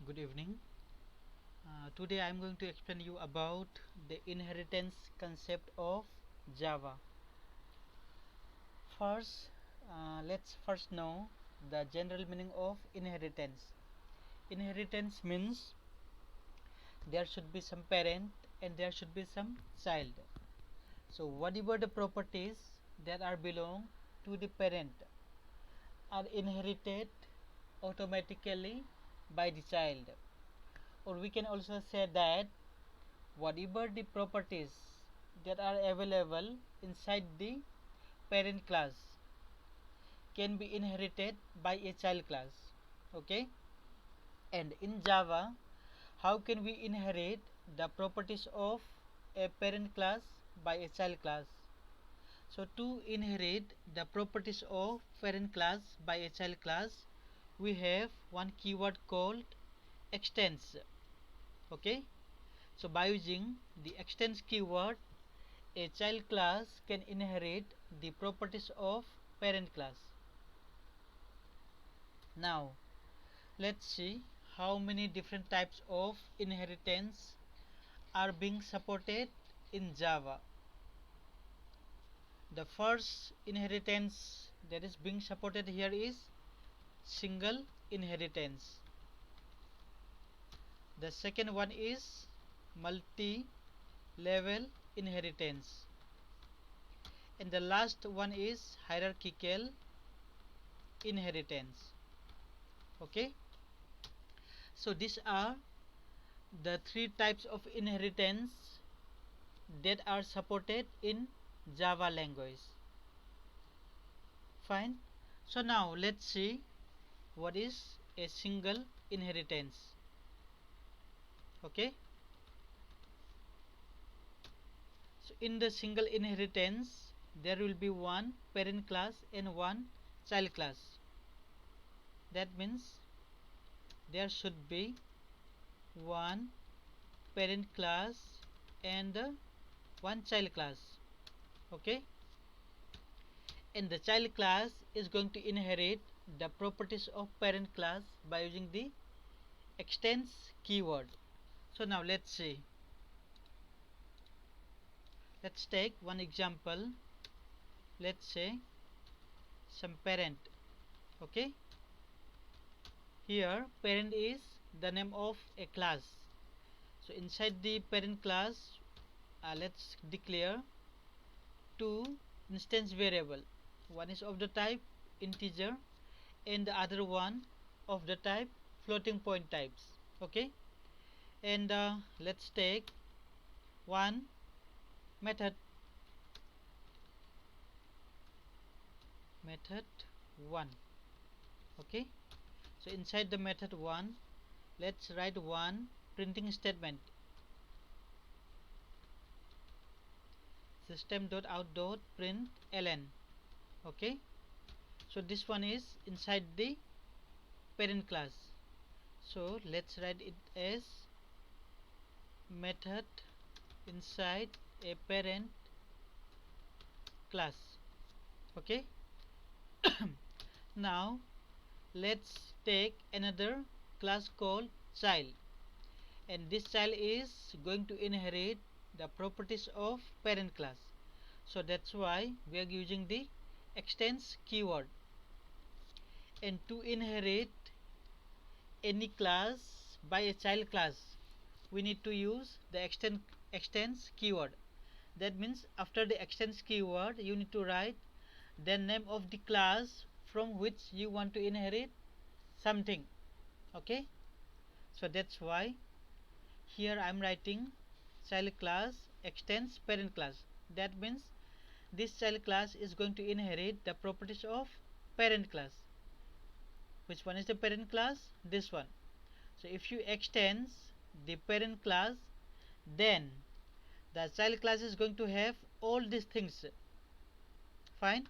Good evening. Today I am going to explain you about the inheritance concept of Java. First, let's first know the general meaning of inheritance. Inheritance means there should be some parent and there should be some child. So whatever the properties that are belong to the parent are inherited automatically by the child, or we can also say that whatever the properties that are available inside the parent class can be inherited by a child class. Okay, and in Java, how can we inherit the properties of a parent class by a child class? So to inherit the properties of parent class by a child class, we have one keyword called extends. Okay, so by using the extends keyword, a child class can inherit the properties of parent class. Now let's see how many different types of inheritance are being supported in Java. The first inheritance that is being supported here is single inheritance. The second one is multi-level inheritance, and the last one is hierarchical inheritance. Okay, so these are the three types of inheritance that are supported in Java language. Fine. So now let's see what is a single inheritance. Okay. So in the single inheritance, there will be one parent class and one child class. That means there should be one parent class and one child class. Okay, and the child class is going to inherit the properties of parent class by using the extends keyword. So now let's see. Let's take one example. Let's say some parent. Okay, here parent is the name of a class. So inside the parent class, let's declare two instance variable. One is of the type integer and the other one of the type floating point types. Okay, and let's take one method, method 1. Okay, so inside the method 1, let's write one printing statement, system.out.println. Okay, so this one is inside the parent class, so let's write it as method inside a parent class. Okay, now let's take another class called child, and this child is going to inherit the properties of parent class. So that's why we are using the extends keyword. And to inherit any class by a child class, we need to use the extends keyword. That means after the extends keyword, you need to write the name of the class from which you want to inherit something. Okay, so that's why here I am writing child class extends parent class. That means this child class is going to inherit the properties of parent class. Which one is the parent class? This one. So if you extend the parent class, then the child class is going to have all these things. Fine.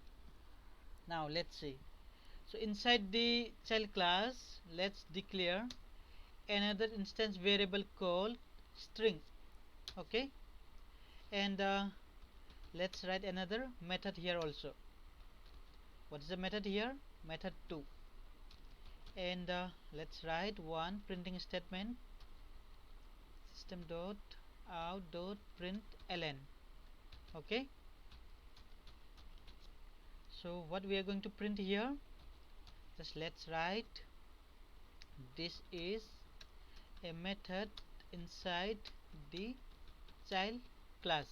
Now let's see. So inside the child class, let's declare another instance variable called string. Okay, and let's write another method here also. What is the method here? Method 2. and let's write one printing statement, system dot out dot println. Okay, so what we are going to print here, just let's write this is a method inside the child class.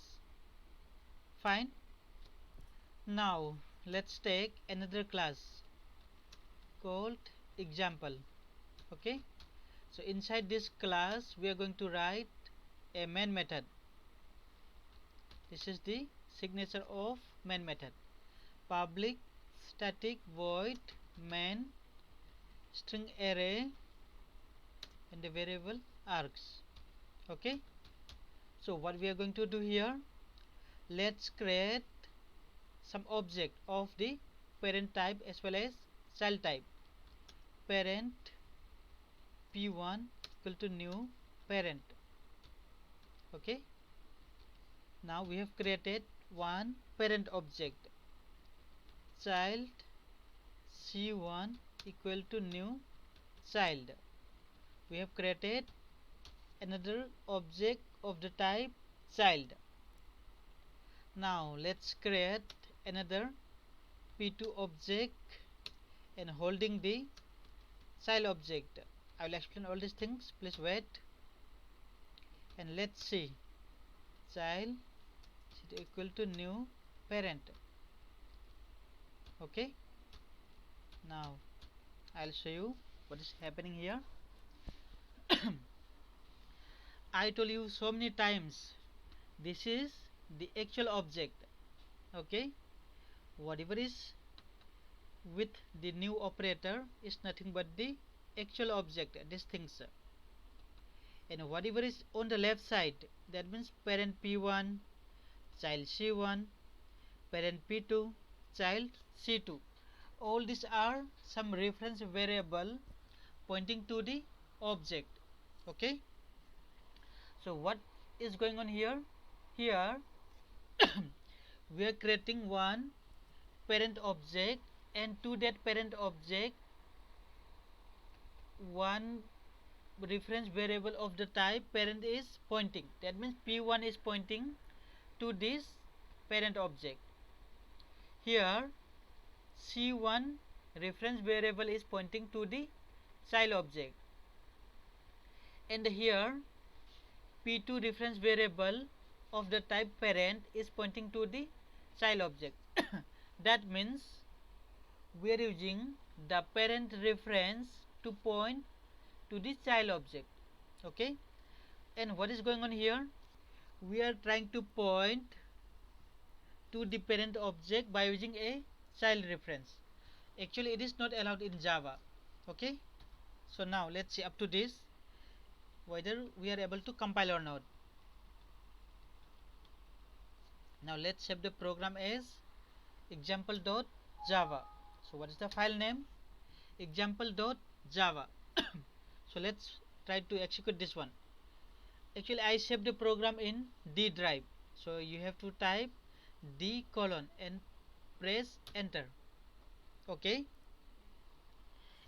Fine. Now let's take another class called example. Okay, so inside this class we are going to write a main method. This is the signature of main method: public static void main string array and the variable args. Okay, so what we are going to do here, let's create some object of the parent type as well as child type. Parent p1 equal to new parent. Okay, now we have created one parent object. Child c1 equal to new child. We have created another object of the type child. Now let's create another p2 object and holding the child object. I will explain all these things, please wait. And let's see, child is equal to new parent. Okay, now I'll show you what is happening here. I told you so many times, this is the actual object. Okay, whatever is with the new operator is nothing but the actual object, these things. And whatever is on the left side, that means parent p1, child c1, parent p2, child c2. All these are some reference variable pointing to the object. Okay, so what is going on here? Here we are creating one parent object, and to that parent object one reference variable of the type parent is pointing. That means p1 is pointing to this parent object. Here c1 reference variable is pointing to the child object, and here p2 reference variable of the type parent is pointing to the child object. That means we are using the parent reference to point to the child object. Okay, and what is going on here, we are trying to point to the parent object by using a child reference. Actually it is not allowed in Java. Okay, so now let's see up to this whether we are able to compile or not. Now let's save the program as example.java. so what is the file name? example.java. So let's try to execute this one. Actually I saved the program in D drive, so you have to type D colon and press enter. Okay,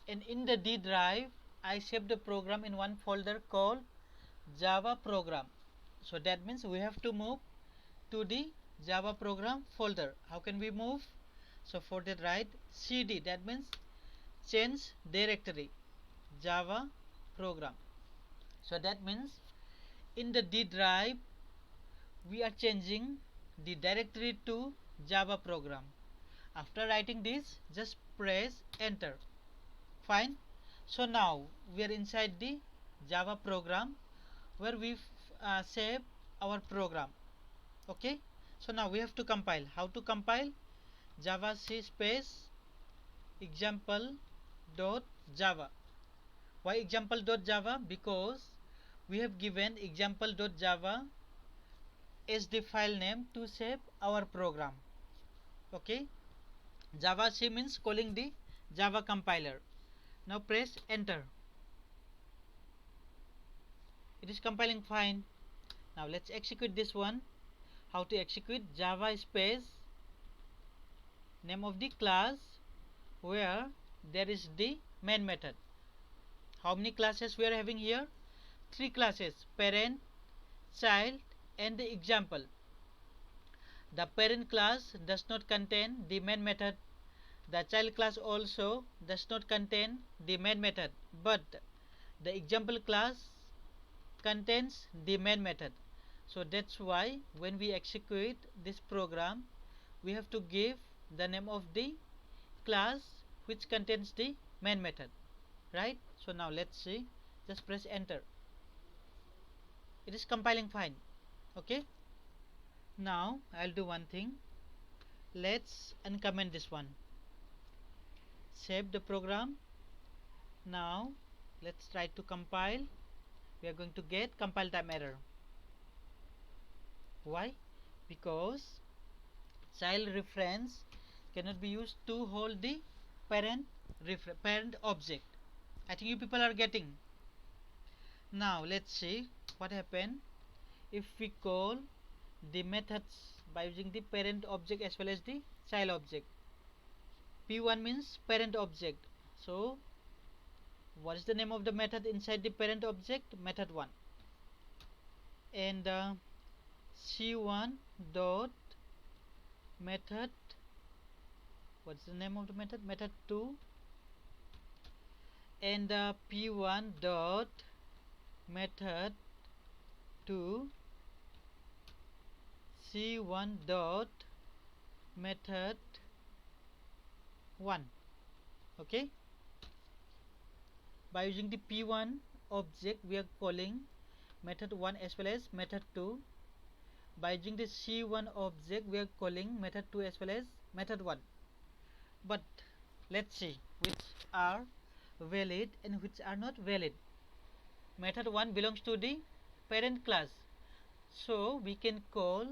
and in the D drive I saved the program in one folder called Java program. So that means we have to move to the Java program folder. How can we move? So for that write cd, that means change directory, Java program. So that means in the D drive we are changing the directory to Java program. After writing this, just press enter. Fine. So now we are inside the Java program where we save our program. Okay, so now we have to compile. How to compile? Java C space example dot java. Why example dot java? Because we have given example dot java as the file name to save our program. Okay, Java C means calling the Java compiler. Now press enter. It is compiling fine. Now let's execute this one. How to execute? Java space name of the class where there is the main method. how many classes we are having here? Three classes: parent, child, and the example. The parent class does not contain the main method. The child class also does not contain the main method, but the example class contains the main method. So that's why when we execute this program, we have to give the name of the class which contains the main method, right? So now let's see, just press enter. It is compiling fine. Okay, now I'll do one thing. Let's uncomment this one, save the program. Now let's try to compile. We are going to get compile time error. Why? Because child reference cannot be used to hold the parent object. I think you people are getting. Now let's see what happen if we call the methods by using the parent object as well as the child object. P1 means parent object. So what is the name of the method inside the parent object? Method 1. And C1 dot method, what's the name of the method? Method 2. And P1 dot method 2, C1 dot method 1. Okay, by using the P1 object we are calling method 1 as well as method 2. By using the C1 object we are calling method 2 as well as method 1. But let's see which are valid and which are not valid. Method 1 belongs to the parent class, so we can call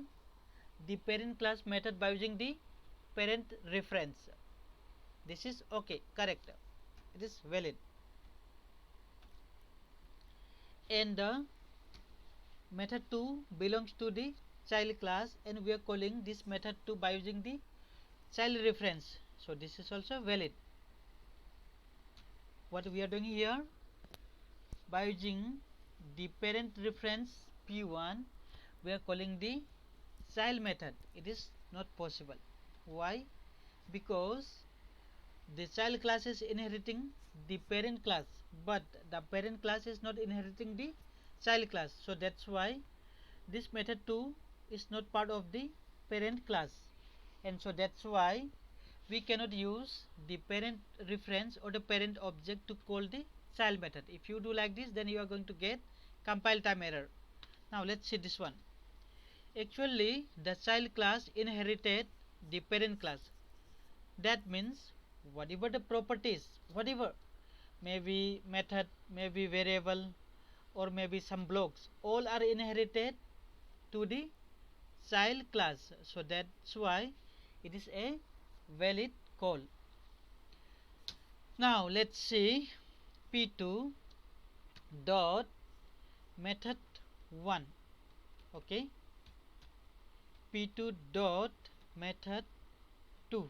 the parent class method by using the parent reference. This is okay, correct, it is valid. And the method 2 belongs to the child class, and we are calling this method 2 by using the child reference, so this is also valid. What we are doing here, by using the parent reference P1 we are calling the child method. It is not possible. Why? Because the child class is inheriting the parent class, but the parent class is not inheriting the child class, so that's why this method 2 is not part of the parent class, and so that's why we cannot use the parent reference or the parent object to call the child method. If you do like this, then you are going to get compile time error. Now let's see this one. Actually the child class inherited the parent class. That means whatever the properties, whatever, maybe method, maybe variable, or maybe some blocks, all are inherited to the child class, so that's why it is a valid call. Now let's see P2 dot method 1. Okay, P2 dot method 2,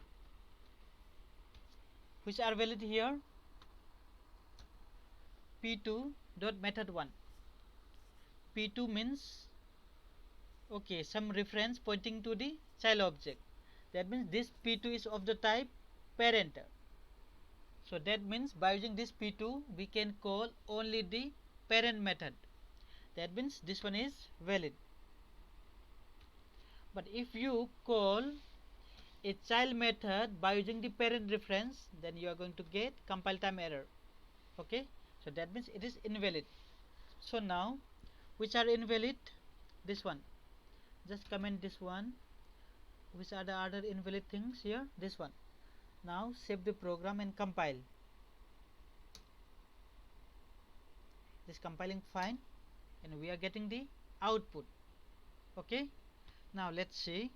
which are valid here? P2 dot method 1. P2 means okay, some reference pointing to the child object. That means this P2 is of the type parent. So that means by using this P2 we can call only the parent method. That means this one is valid. But if you call a child method by using the parent reference, then you are going to get compile time error. Okay, so that means it is invalid. So now which are invalid? This one, just comment this one. Which are the other invalid things here? This one. Now save the program and compile. This compiling fine, and we are getting the output. Okay, now let's see,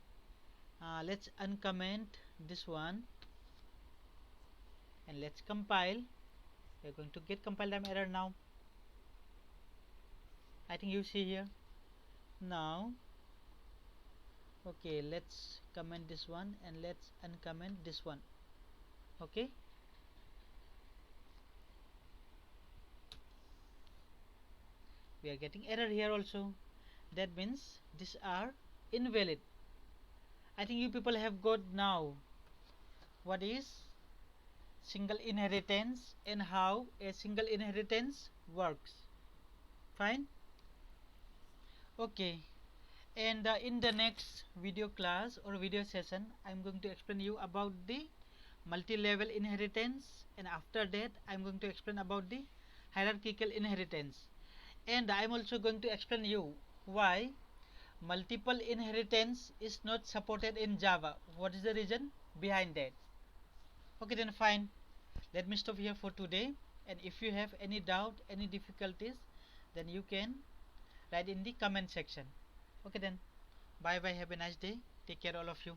let's uncomment this one and let's compile. We are going to get compile time error now. I think you see here now. Okay, let's comment this one and let's uncomment this one. Okay, We are getting error here also. That means these are invalid. I think you people have got now what is single inheritance and how a single inheritance works. Fine. Okay. And in the next video class or video session, I'm going to explain you about the multi-level inheritance, and after that I'm going to explain about the hierarchical inheritance, and I'm also going to explain you why multiple inheritance is not supported in Java. What is the reason behind that? Okay, then fine. Let me stop here for today, and if you have any doubt, any difficulties, then you can write in the comment section. Okay then, bye bye, have a nice day, take care all of you.